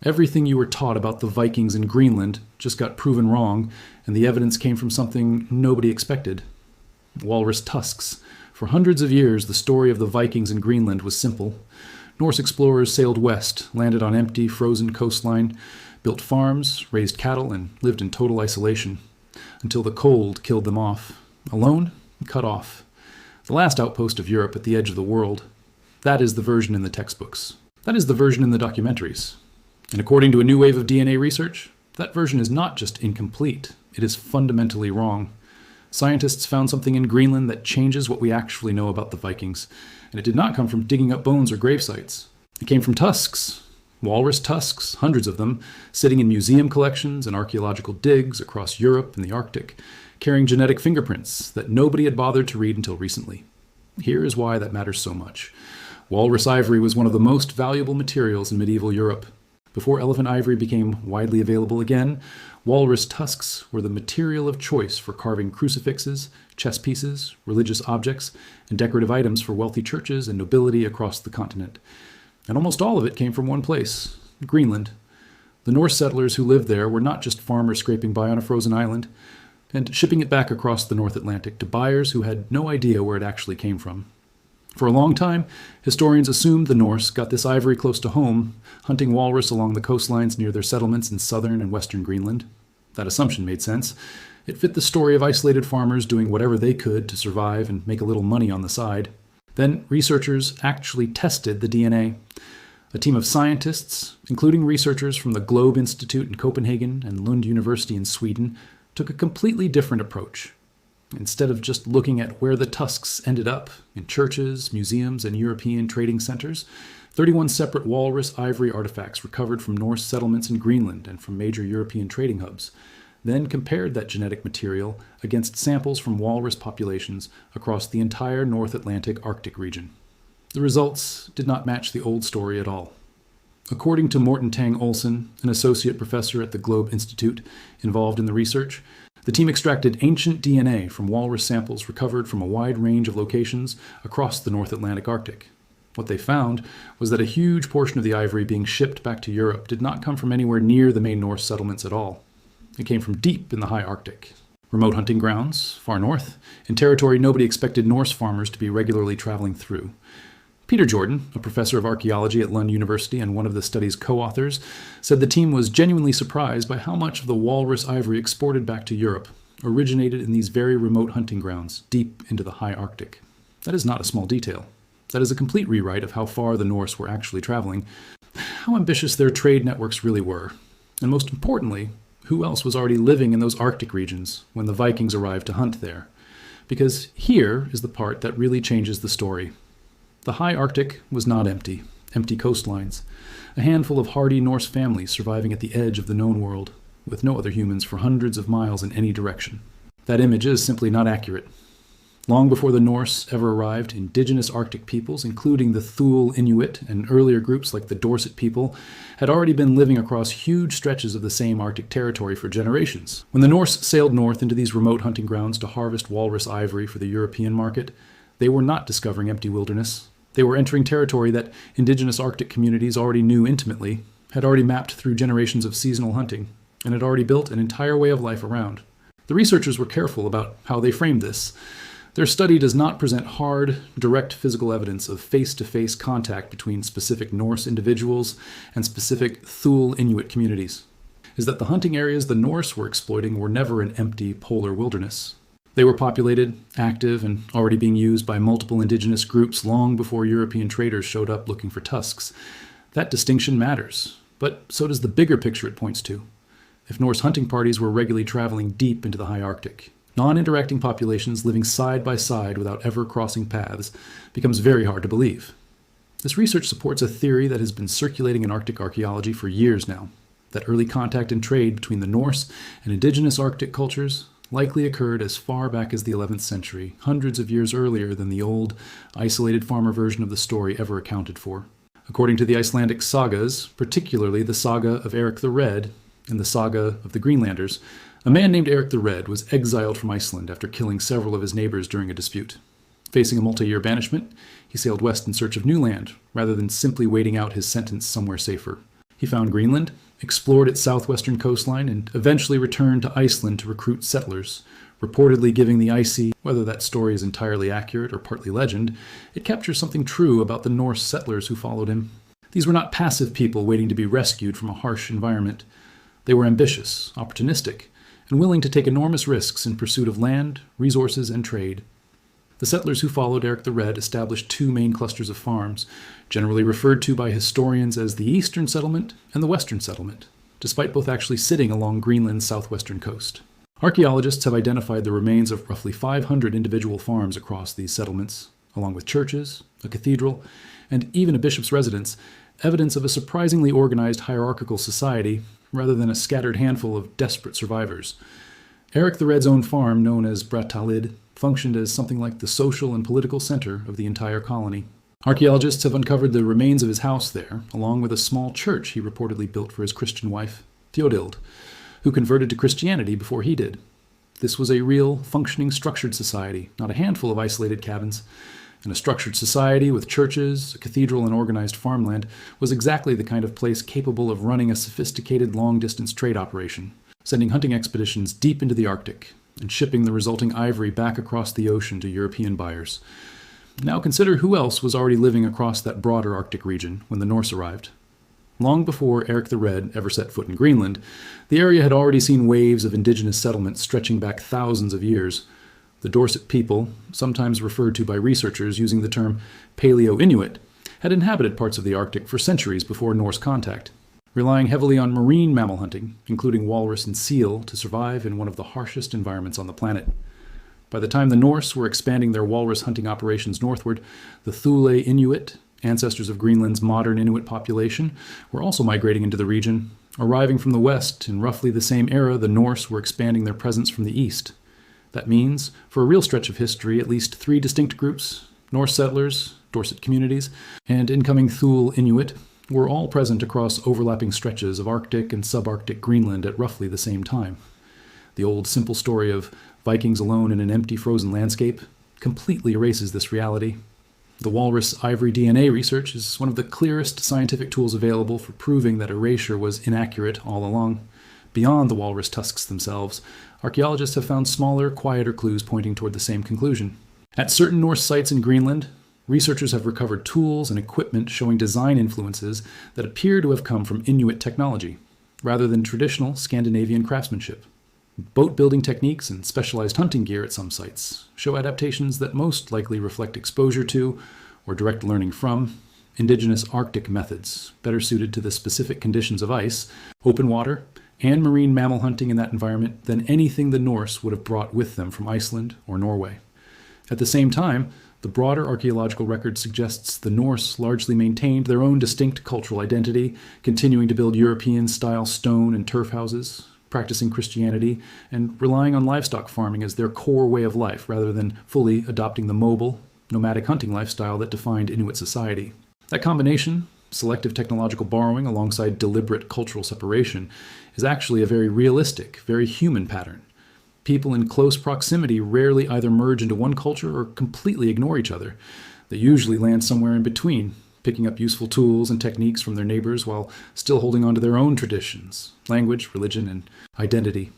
Everything you were taught about the Vikings in Greenland just got proven wrong, and the evidence came from something nobody expected. Walrus tusks. For hundreds of years, the story of the Vikings in Greenland was simple. Norse explorers sailed west, landed on empty, frozen coastline, built farms, raised cattle, and lived in total isolation, until the cold killed them off. Alone, cut off. The last outpost of Europe at the edge of the world. That is the version in the textbooks. That is the version in the documentaries. And according to a new wave of DNA research, that version is not just incomplete, it is fundamentally wrong. Scientists found something in Greenland that changes what we actually know about the Vikings, and it did not come from digging up bones or grave sites. It came from tusks. Walrus tusks, hundreds of them, sitting in museum collections and archaeological digs across Europe and the Arctic, carrying genetic fingerprints that nobody had bothered to read until recently. Here is why that matters so much. Walrus ivory was one of the most valuable materials in medieval Europe. Before elephant ivory became widely available again, walrus tusks were the material of choice for carving crucifixes, chess pieces, religious objects, and decorative items for wealthy churches and nobility across the continent. And almost all of it came from one place, Greenland. The Norse settlers who lived there were not just farmers scraping by on a frozen island and shipping it back across the North Atlantic to buyers who had no idea where it actually came from. For a long time, historians assumed the Norse got this ivory close to home, hunting walrus along the coastlines near their settlements in southern and western Greenland. That assumption made sense. It fit the story of isolated farmers doing whatever they could to survive and make a little money on the side. Then researchers actually tested the DNA. A team of scientists, including researchers from the Globe Institute in Copenhagen and Lund University in Sweden, took a completely different approach. Instead of just looking at where the tusks ended up, in churches, museums, and European trading centers, 31 separate walrus ivory artifacts recovered from Norse settlements in Greenland and from major European trading hubs, then compared that genetic material against samples from walrus populations across the entire North Atlantic Arctic region. The results did not match the old story at all. According to Morten Tang Olsen, an associate professor at the Globe Institute involved in the research, the team extracted ancient DNA from walrus samples recovered from a wide range of locations across the North Atlantic Arctic. What they found was that a huge portion of the ivory being shipped back to Europe did not come from anywhere near the main Norse settlements at all. It came from deep in the high Arctic, remote hunting grounds, far north, in territory nobody expected Norse farmers to be regularly traveling through. Peter Jordan, a professor of archaeology at Lund University and one of the study's co-authors, said the team was genuinely surprised by how much of the walrus ivory exported back to Europe originated in these very remote hunting grounds deep into the high Arctic. That is not a small detail. That is a complete rewrite of how far the Norse were actually traveling, how ambitious their trade networks really were, and most importantly, who else was already living in those Arctic regions when the Vikings arrived to hunt there. Because here is the part that really changes the story. The high Arctic was not empty coastlines, a handful of hardy Norse families surviving at the edge of the known world, with no other humans for hundreds of miles in any direction. That image is simply not accurate. Long before the Norse ever arrived, indigenous Arctic peoples, including the Thule Inuit and earlier groups like the Dorset people, had already been living across huge stretches of the same Arctic territory for generations. When the Norse sailed north into these remote hunting grounds to harvest walrus ivory for the European market, they were not discovering empty wilderness. They were entering territory that indigenous Arctic communities already knew intimately, had already mapped through generations of seasonal hunting, and had already built an entire way of life around. The researchers were careful about how they framed this. Their study does not present hard, direct physical evidence of face-to-face contact between specific Norse individuals and specific Thule Inuit communities. Is that the hunting areas the Norse were exploiting were never an empty polar wilderness. They were populated, active, and already being used by multiple indigenous groups long before European traders showed up looking for tusks. That distinction matters, but so does the bigger picture it points to. If Norse hunting parties were regularly traveling deep into the high Arctic, non-interacting populations living side by side without ever crossing paths becomes very hard to believe. This research supports a theory that has been circulating in Arctic archaeology for years now, that early contact and trade between the Norse and indigenous Arctic cultures likely occurred as far back as the 11th century, hundreds of years earlier than the old, isolated farmer version of the story ever accounted for. According to the Icelandic sagas, particularly the saga of Eric the Red and the saga of the Greenlanders, a man named Eric the Red was exiled from Iceland after killing several of his neighbors during a dispute. Facing a multi-year banishment, he sailed west in search of new land, rather than simply waiting out his sentence somewhere safer. He found Greenland, explored its southwestern coastline, and eventually returned to Iceland to recruit settlers, reportedly giving the icy, whether that story is entirely accurate or partly legend, it captures something true about the Norse settlers who followed him. These were not passive people waiting to be rescued from a harsh environment. They were ambitious, opportunistic, and willing to take enormous risks in pursuit of land, resources, and trade. The settlers who followed Eric the Red established two main clusters of farms, generally referred to by historians as the Eastern Settlement and the Western Settlement, despite both actually sitting along Greenland's southwestern coast. Archaeologists have identified the remains of roughly 500 individual farms across these settlements, along with churches, a cathedral, and even a bishop's residence, evidence of a surprisingly organized hierarchical society rather than a scattered handful of desperate survivors. Eric the Red's own farm, known as Brattahlid, functioned as something like the social and political center of the entire colony. Archaeologists have uncovered the remains of his house there, along with a small church he reportedly built for his Christian wife, Theodild, who converted to Christianity before he did. This was a real, functioning, structured society, not a handful of isolated cabins. And a structured society with churches, a cathedral, and organized farmland was exactly the kind of place capable of running a sophisticated long-distance trade operation, sending hunting expeditions deep into the Arctic, and shipping the resulting ivory back across the ocean to European buyers. Now consider who else was already living across that broader Arctic region when the Norse arrived. Long before Eric the Red ever set foot in Greenland, the area had already seen waves of indigenous settlements stretching back thousands of years. The Dorset people, sometimes referred to by researchers using the term Paleo-Inuit, had inhabited parts of the Arctic for centuries before Norse contact, relying heavily on marine mammal hunting, including walrus and seal, to survive in one of the harshest environments on the planet. By the time the Norse were expanding their walrus hunting operations northward, the Thule Inuit, ancestors of Greenland's modern Inuit population, were also migrating into the region. Arriving from the west, in roughly the same era, the Norse were expanding their presence from the east. That means, for a real stretch of history, at least three distinct groups, Norse settlers, Dorset communities, and incoming Thule Inuit, were all present across overlapping stretches of Arctic and subarctic Greenland at roughly the same time. The old simple story of Vikings alone in an empty frozen landscape completely erases this reality. The walrus ivory DNA research is one of the clearest scientific tools available for proving that erasure was inaccurate all along. Beyond the walrus tusks themselves, archaeologists have found smaller, quieter clues pointing toward the same conclusion. At certain Norse sites in Greenland, researchers have recovered tools and equipment showing design influences that appear to have come from Inuit technology, rather than traditional Scandinavian craftsmanship. Boat-building techniques and specialized hunting gear at some sites show adaptations that most likely reflect exposure to, or direct learning from, indigenous Arctic methods, better suited to the specific conditions of ice, open water, and marine mammal hunting in that environment than anything the Norse would have brought with them from Iceland or Norway. At the same time, the broader archaeological record suggests the Norse largely maintained their own distinct cultural identity, continuing to build European-style stone and turf houses, practicing Christianity, and relying on livestock farming as their core way of life rather than fully adopting the mobile, nomadic hunting lifestyle that defined Inuit society. That combination, selective technological borrowing alongside deliberate cultural separation, is actually a very realistic, very human pattern. People in close proximity rarely either merge into one culture or completely ignore each other. They usually land somewhere in between, picking up useful tools and techniques from their neighbors while still holding on to their own traditions, language, religion, and identity.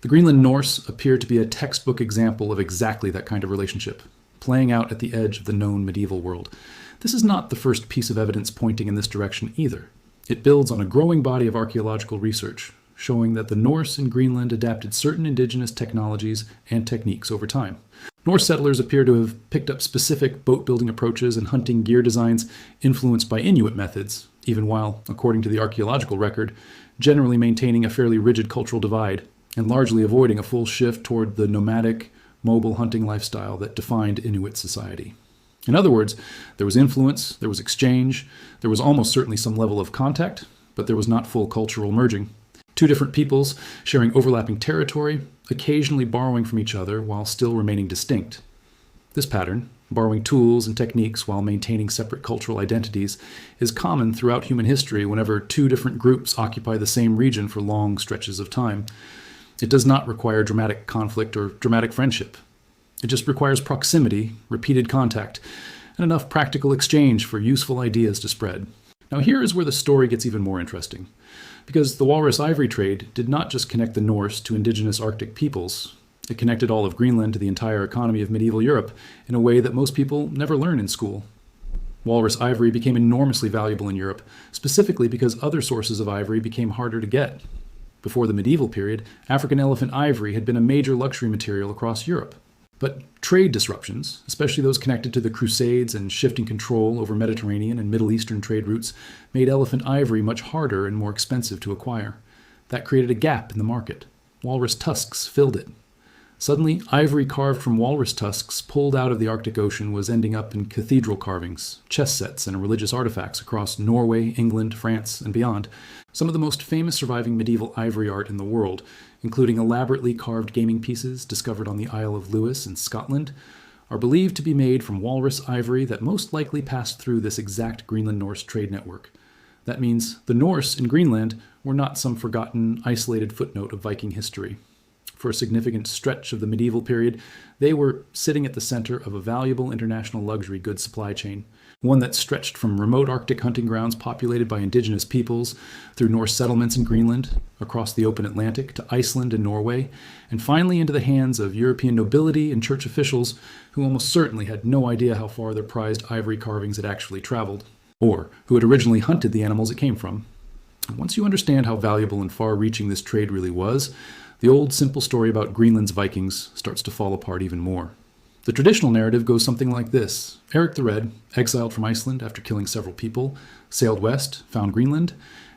The Greenland Norse appear to be a textbook example of exactly that kind of relationship, playing out at the edge of the known medieval world. This is not the first piece of evidence pointing in this direction either. It builds on a growing body of archaeological research, showing that the Norse in Greenland adapted certain indigenous technologies and techniques over time. Norse settlers appear to have picked up specific boat-building approaches and hunting gear designs influenced by Inuit methods, even while, according to the archaeological record, generally maintaining a fairly rigid cultural divide and largely avoiding a full shift toward the nomadic, mobile hunting lifestyle that defined Inuit society. In other words, there was influence, there was exchange, there was almost certainly some level of contact, but there was not full cultural merging. Two different peoples sharing overlapping territory, occasionally borrowing from each other while still remaining distinct. This pattern, borrowing tools and techniques while maintaining separate cultural identities, is common throughout human history whenever two different groups occupy the same region for long stretches of time. It does not require dramatic conflict or dramatic friendship. It just requires proximity, repeated contact, and enough practical exchange for useful ideas to spread. Now here is where the story gets even more interesting, because the walrus ivory trade did not just connect the Norse to indigenous Arctic peoples. It connected all of Greenland to the entire economy of medieval Europe in a way that most people never learn in school. Walrus ivory became enormously valuable in Europe, specifically because other sources of ivory became harder to get. Before the medieval period, African elephant ivory had been a major luxury material across Europe. But trade disruptions, especially those connected to the Crusades and shifting control over Mediterranean and Middle Eastern trade routes, made elephant ivory much harder and more expensive to acquire. That created a gap in the market. Walrus tusks filled it. Suddenly, ivory carved from walrus tusks pulled out of the Arctic Ocean was ending up in cathedral carvings, chess sets, and religious artifacts across Norway, England, France, and beyond. Some of the most famous surviving medieval ivory art in the world, including elaborately carved gaming pieces discovered on the Isle of Lewis in Scotland, are believed to be made from walrus ivory that most likely passed through this exact Greenland-Norse trade network. That means the Norse in Greenland were not some forgotten, isolated footnote of Viking history. For a significant stretch of the medieval period, they were sitting at the center of a valuable international luxury goods supply chain, one that stretched from remote Arctic hunting grounds populated by indigenous peoples, through Norse settlements in Greenland, across the open Atlantic to Iceland and Norway, and finally into the hands of European nobility and church officials who almost certainly had no idea how far their prized ivory carvings had actually traveled, or who had originally hunted the animals it came from. Once you understand how valuable and far-reaching this trade really was, the old simple story about Greenland's Vikings starts to fall apart even more. The traditional narrative goes something like this. Eric the Red, exiled from Iceland after killing several people, sailed west, found Greenland,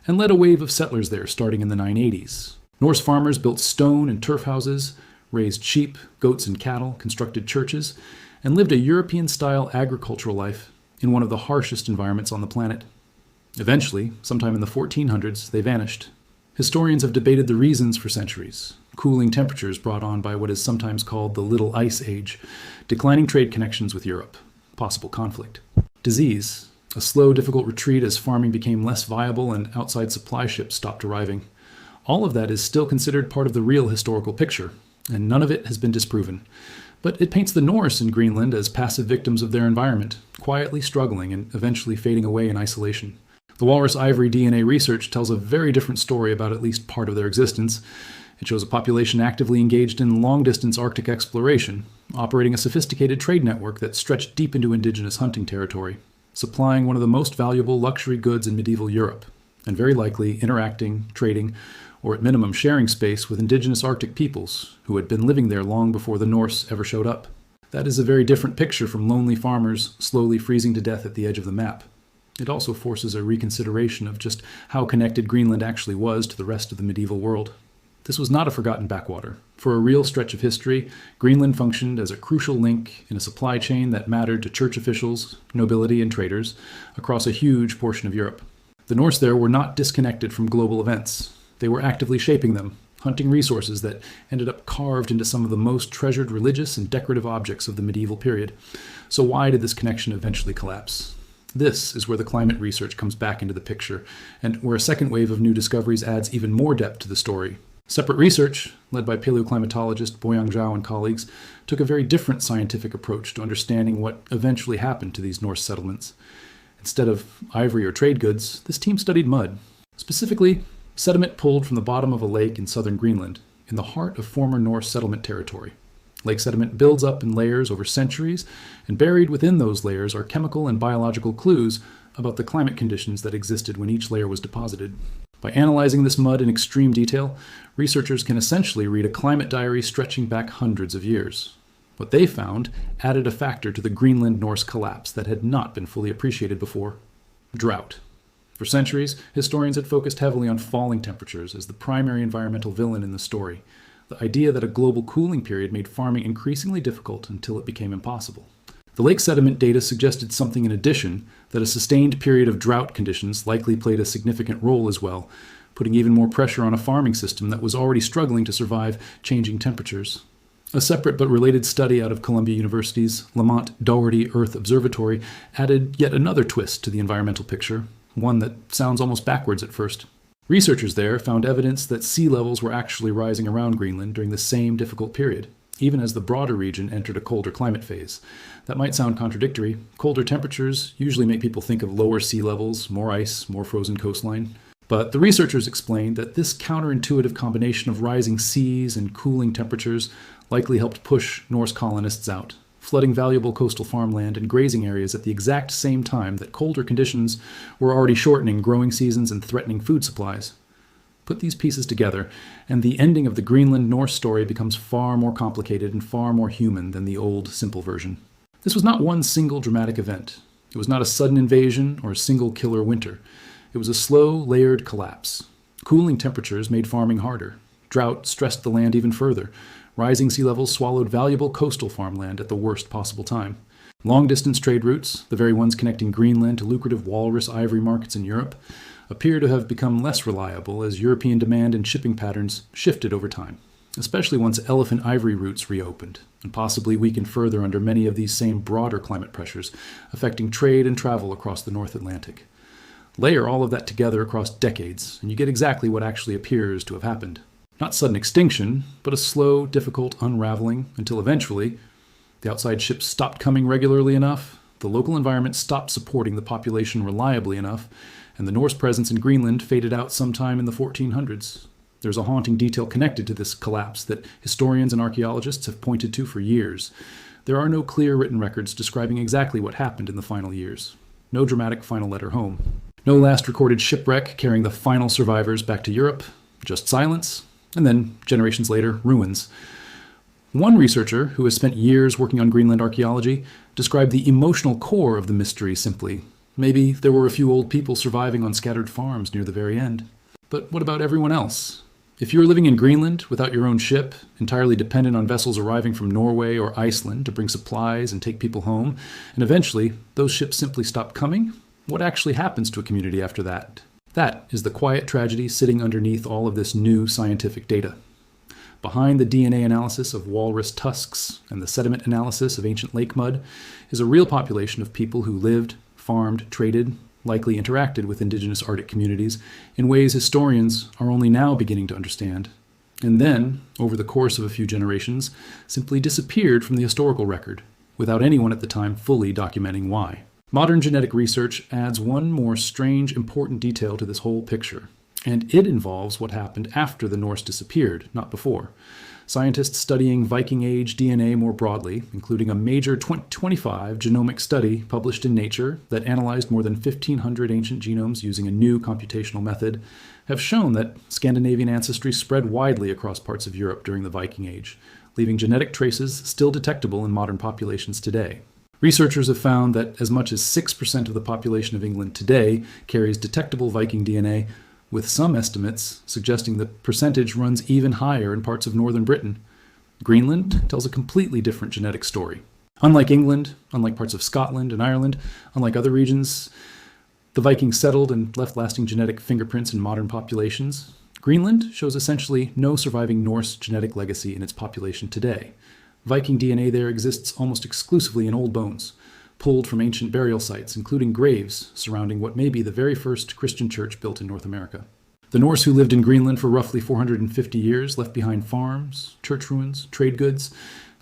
and led a wave of settlers there starting in the 980s. Norse farmers built stone and turf houses, raised sheep, goats, and cattle, constructed churches, and lived a European-style agricultural life in one of the harshest environments on the planet. Eventually, sometime in the 1400s, they vanished. Historians have debated the reasons for centuries. Cooling temperatures brought on by what is sometimes called the Little Ice Age, declining trade connections with Europe, possible conflict. Disease, a slow, difficult retreat as farming became less viable and outside supply ships stopped arriving. All of that is still considered part of the real historical picture, and none of it has been disproven. But it paints the Norse in Greenland as passive victims of their environment, quietly struggling and eventually fading away in isolation. The walrus ivory DNA research tells a very different story about at least part of their existence. It shows a population actively engaged in long-distance Arctic exploration, operating a sophisticated trade network that stretched deep into indigenous hunting territory, supplying one of the most valuable luxury goods in medieval Europe, and very likely interacting, trading, or at minimum sharing space with indigenous Arctic peoples who had been living there long before the Norse ever showed up. That is a very different picture from lonely farmers slowly freezing to death at the edge of the map. It also forces a reconsideration of just how connected Greenland actually was to the rest of the medieval world. This was not a forgotten backwater. For a real stretch of history, Greenland functioned as a crucial link in a supply chain that mattered to church officials, nobility, and traders across a huge portion of Europe. The Norse there were not disconnected from global events. They were actively shaping them, hunting resources that ended up carved into some of the most treasured religious and decorative objects of the medieval period. So why did this connection eventually collapse? This is where the climate research comes back into the picture, and where a second wave of new discoveries adds even more depth to the story. Separate research, led by paleoclimatologist Boyang Zhao and colleagues, took a very different scientific approach to understanding what eventually happened to these Norse settlements. Instead of ivory or trade goods, this team studied mud. Specifically, sediment pulled from the bottom of a lake in southern Greenland, in the heart of former Norse settlement territory. Lake sediment builds up in layers over centuries, and buried within those layers are chemical and biological clues about the climate conditions that existed when each layer was deposited. By analyzing this mud in extreme detail, researchers can essentially read a climate diary stretching back hundreds of years. What they found added a factor to the Greenland Norse collapse that had not been fully appreciated before: drought. For centuries, historians had focused heavily on falling temperatures as the primary environmental villain in the story, the idea that a global cooling period made farming increasingly difficult until it became impossible. The lake sediment data suggested something in addition, that a sustained period of drought conditions likely played a significant role as well, putting even more pressure on a farming system that was already struggling to survive changing temperatures. A separate but related study out of Columbia University's Lamont Doherty Earth Observatory added yet another twist to the environmental picture, one that sounds almost backwards at first. Researchers there found evidence that sea levels were actually rising around Greenland during the same difficult period. even as the broader region entered a colder climate phase. That might sound contradictory. Colder temperatures usually make people think of lower sea levels, more ice, more frozen coastline. But the researchers explained that this counterintuitive combination of rising seas and cooling temperatures likely helped push Norse colonists out, flooding valuable coastal farmland and grazing areas at the exact same time that colder conditions were already shortening growing seasons and threatening food supplies. Put these pieces together, and the ending of the Greenland Norse story becomes far more complicated and far more human than the old, simple version. This was not one single dramatic event. It was not a sudden invasion or a single killer winter. It was a slow, layered collapse. Cooling temperatures made farming harder. Drought stressed the land even further. Rising sea levels swallowed valuable coastal farmland at the worst possible time. Long-distance trade routes, the very ones connecting Greenland to lucrative walrus ivory markets in Europe, appear to have become less reliable as European demand and shipping patterns shifted over time, especially once elephant ivory routes reopened, and possibly weakened further under many of these same broader climate pressures, affecting trade and travel across the North Atlantic. Layer all of that together across decades, and you get exactly what actually appears to have happened. Not sudden extinction, but a slow, difficult unraveling until eventually the outside ships stopped coming regularly enough, the local environment stopped supporting the population reliably enough, and the Norse presence in Greenland faded out sometime in the 1400s. There's a haunting detail connected to this collapse that historians and archaeologists have pointed to for years. There are no clear written records describing exactly what happened in the final years. No dramatic final letter home. No last recorded shipwreck carrying the final survivors back to Europe, just silence, and then, generations later, ruins. One researcher, who has spent years working on Greenland archaeology, described the emotional core of the mystery simply. Maybe there were a few old people surviving on scattered farms near the very end. But what about everyone else? If you're living in Greenland without your own ship, entirely dependent on vessels arriving from Norway or Iceland to bring supplies and take people home, and eventually those ships simply stop coming, what actually happens to a community after that? That is the quiet tragedy sitting underneath all of this new scientific data. Behind the DNA analysis of walrus tusks and the sediment analysis of ancient lake mud is a real population of people who lived, farmed, traded, likely interacted with indigenous Arctic communities in ways historians are only now beginning to understand, and then, over the course of a few generations, simply disappeared from the historical record, without anyone at the time fully documenting why. Modern genetic research adds one more strange, important detail to this whole picture, and it involves what happened after the Norse disappeared, not before. Scientists studying Viking Age DNA more broadly, including a major 2025 genomic study published in Nature that analyzed more than 1,500 ancient genomes using a new computational method, have shown that Scandinavian ancestry spread widely across parts of Europe during the Viking Age, leaving genetic traces still detectable in modern populations today. Researchers have found that as much as 6% of the population of England today carries detectable Viking DNA, with some estimates suggesting the percentage runs even higher in parts of northern Britain. Greenland tells a completely different genetic story. Unlike England, unlike parts of Scotland and Ireland, unlike other regions, the Vikings settled and left lasting genetic fingerprints in modern populations. Greenland shows essentially no surviving Norse genetic legacy in its population today. Viking DNA there exists almost exclusively in old bones, pulled from ancient burial sites, including graves surrounding what may be the very first Christian church built in North America. The Norse who lived in Greenland for roughly 450 years left behind farms, church ruins, trade goods,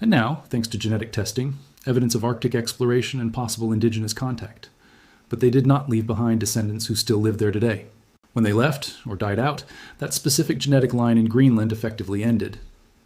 and now, thanks to genetic testing, evidence of Arctic exploration and possible indigenous contact. But they did not leave behind descendants who still live there today. When they left, or died out, that specific genetic line in Greenland effectively ended.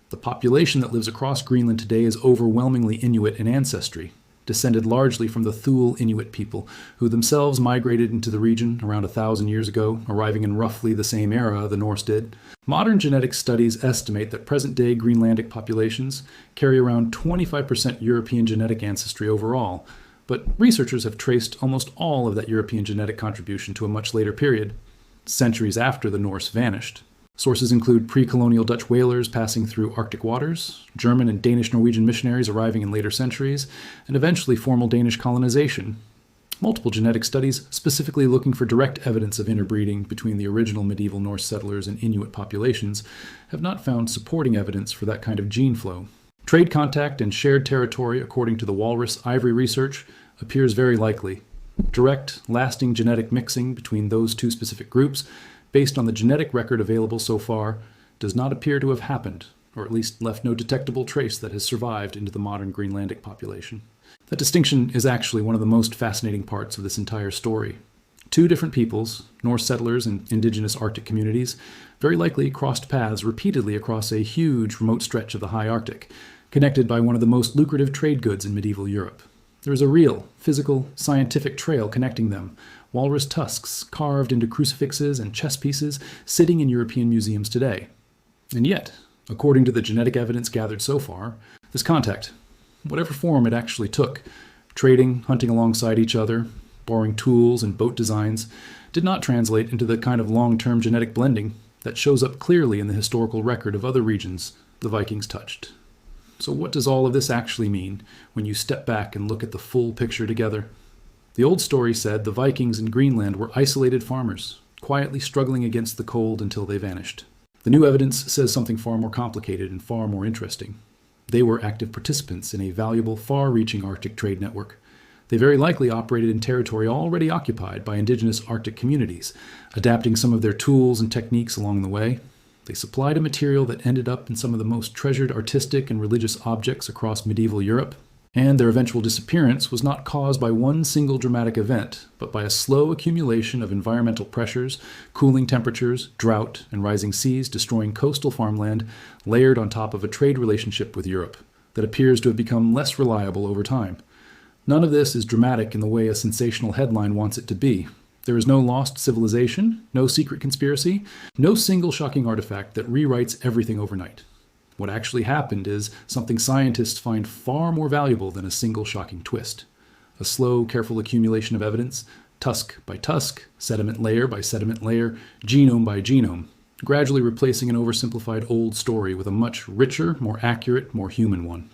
The population that lives across Greenland today is overwhelmingly Inuit in ancestry, descended largely from the Thule Inuit people, who themselves migrated into the region around 1,000 years ago, arriving in roughly the same era the Norse did. Modern genetic studies estimate that present-day Greenlandic populations carry around 25% European genetic ancestry overall, but researchers have traced almost all of that European genetic contribution to a much later period, centuries after the Norse vanished. Sources include pre-colonial Dutch whalers passing through Arctic waters, German and Danish-Norwegian missionaries arriving in later centuries, and eventually formal Danish colonization. Multiple genetic studies specifically looking for direct evidence of interbreeding between the original medieval Norse settlers and Inuit populations have not found supporting evidence for that kind of gene flow. Trade contact and shared territory, according to the walrus ivory research, appears very likely. Direct, lasting genetic mixing between those two specific groups, based on the genetic record available so far, does not appear to have happened, or at least left no detectable trace that has survived into the modern Greenlandic population. That distinction is actually one of the most fascinating parts of this entire story. Two different peoples, Norse settlers and indigenous Arctic communities, very likely crossed paths repeatedly across a huge remote stretch of the high Arctic, connected by one of the most lucrative trade goods in medieval Europe. There is a real, physical, scientific trail connecting them, walrus tusks carved into crucifixes and chess pieces sitting in European museums today. And yet, according to the genetic evidence gathered so far, this contact, whatever form it actually took, trading, hunting alongside each other, borrowing tools and boat designs, did not translate into the kind of long-term genetic blending that shows up clearly in the historical record of other regions the Vikings touched. So what does all of this actually mean when you step back and look at the full picture together? The old story said the Vikings in Greenland were isolated farmers, quietly struggling against the cold until they vanished. The new evidence says something far more complicated and far more interesting. They were active participants in a valuable, far-reaching Arctic trade network. They very likely operated in territory already occupied by indigenous Arctic communities, adapting some of their tools and techniques along the way. They supplied a material that ended up in some of the most treasured artistic and religious objects across medieval Europe. And their eventual disappearance was not caused by one single dramatic event, but by a slow accumulation of environmental pressures, cooling temperatures, drought, and rising seas destroying coastal farmland layered on top of a trade relationship with Europe that appears to have become less reliable over time. None of this is dramatic in the way a sensational headline wants it to be. There is no lost civilization, no secret conspiracy, no single shocking artifact that rewrites everything overnight. What actually happened is something scientists find far more valuable than a single shocking twist. A slow, careful accumulation of evidence, tusk by tusk, sediment layer by sediment layer, genome by genome, gradually replacing an oversimplified old story with a much richer, more accurate, more human one.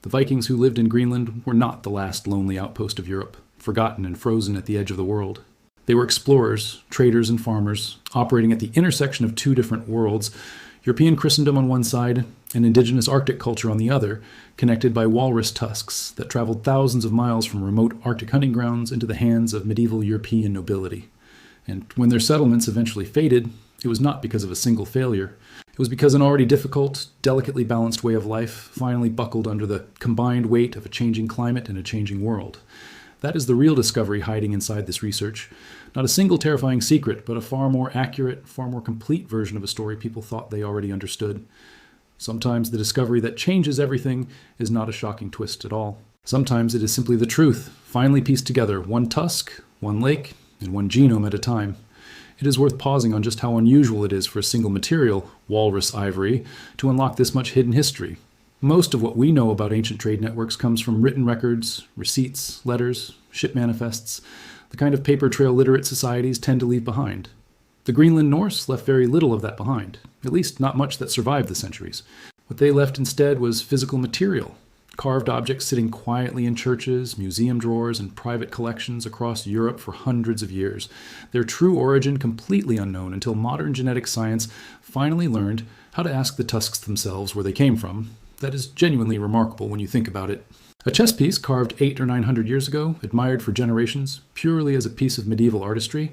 The Vikings who lived in Greenland were not the last lonely outpost of Europe, forgotten and frozen at the edge of the world. They were explorers, traders, and farmers, operating at the intersection of two different worlds, European Christendom on one side and indigenous Arctic culture on the other, connected by walrus tusks that traveled thousands of miles from remote Arctic hunting grounds into the hands of medieval European nobility. And when their settlements eventually faded, it was not because of a single failure. It was because an already difficult, delicately balanced way of life finally buckled under the combined weight of a changing climate and a changing world. That is the real discovery hiding inside this research. Not a single terrifying secret, but a far more accurate, far more complete version of a story people thought they already understood. Sometimes the discovery that changes everything is not a shocking twist at all. Sometimes it is simply the truth, finally pieced together, one tusk, one lake, and one genome at a time. It is worth pausing on just how unusual it is for a single material, walrus ivory, to unlock this much hidden history. Most of what we know about ancient trade networks comes from written records, receipts, letters, ship manifests, the kind of paper trail literate societies tend to leave behind. The Greenland Norse left very little of that behind, at least not much that survived the centuries. What they left instead was physical material, carved objects sitting quietly in churches, museum drawers, and private collections across Europe for hundreds of years, their true origin completely unknown until modern genetic science finally learned how to ask the tusks themselves where they came from. That is genuinely remarkable when you think about it. A chess piece carved 800 or 900 years ago, admired for generations, purely as a piece of medieval artistry,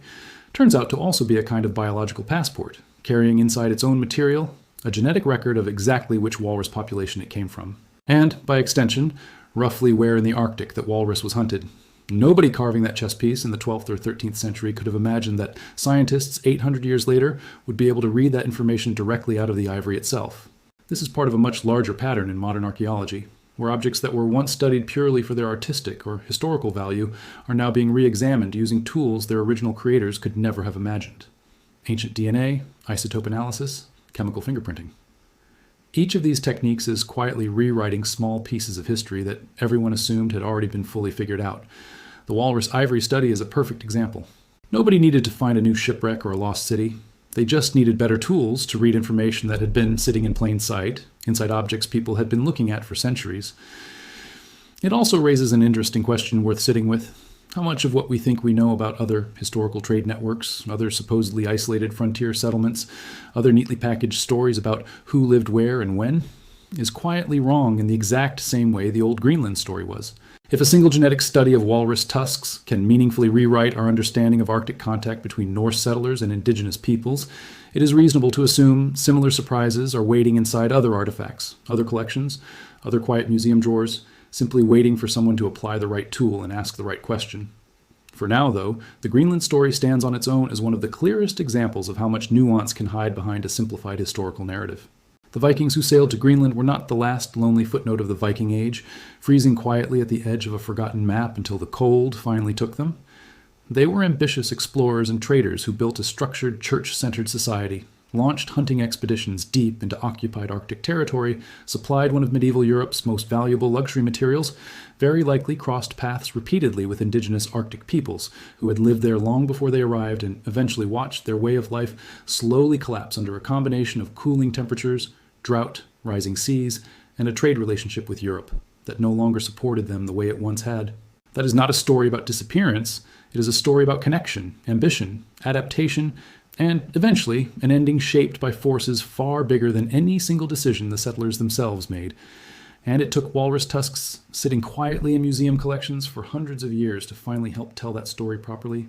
turns out to also be a kind of biological passport, carrying inside its own material a genetic record of exactly which walrus population it came from. And, by extension, roughly where in the Arctic that walrus was hunted. Nobody carving that chess piece in the 12th or 13th century could have imagined that scientists 800 years later would be able to read that information directly out of the ivory itself. This is part of a much larger pattern in modern archaeology, where objects that were once studied purely for their artistic or historical value are now being re-examined using tools their original creators could never have imagined. Ancient DNA, isotope analysis, chemical fingerprinting. Each of these techniques is quietly rewriting small pieces of history that everyone assumed had already been fully figured out. The walrus ivory study is a perfect example. Nobody needed to find a new shipwreck or a lost city. They just needed better tools to read information that had been sitting in plain sight, inside objects people had been looking at for centuries. It also raises an interesting question worth sitting with. How much of what we think we know about other historical trade networks, other supposedly isolated frontier settlements, other neatly packaged stories about who lived where and when, is quietly wrong in the exact same way the old Greenland story was? If a single genetic study of walrus tusks can meaningfully rewrite our understanding of Arctic contact between Norse settlers and indigenous peoples, it is reasonable to assume similar surprises are waiting inside other artifacts, other collections, other quiet museum drawers, simply waiting for someone to apply the right tool and ask the right question. For now, though, the Greenland story stands on its own as one of the clearest examples of how much nuance can hide behind a simplified historical narrative. The Vikings who sailed to Greenland were not the last lonely footnote of the Viking Age, freezing quietly at the edge of a forgotten map until the cold finally took them. They were ambitious explorers and traders who built a structured, church-centered society, launched hunting expeditions deep into occupied Arctic territory, supplied one of medieval Europe's most valuable luxury materials, very likely crossed paths repeatedly with indigenous Arctic peoples who had lived there long before they arrived and eventually watched their way of life slowly collapse under a combination of cooling temperatures, drought, rising seas, and a trade relationship with Europe that no longer supported them the way it once had. That is not a story about disappearance. It is a story about connection, ambition, adaptation, and eventually an ending shaped by forces far bigger than any single decision the settlers themselves made. And it took walrus tusks sitting quietly in museum collections for hundreds of years to finally help tell that story properly.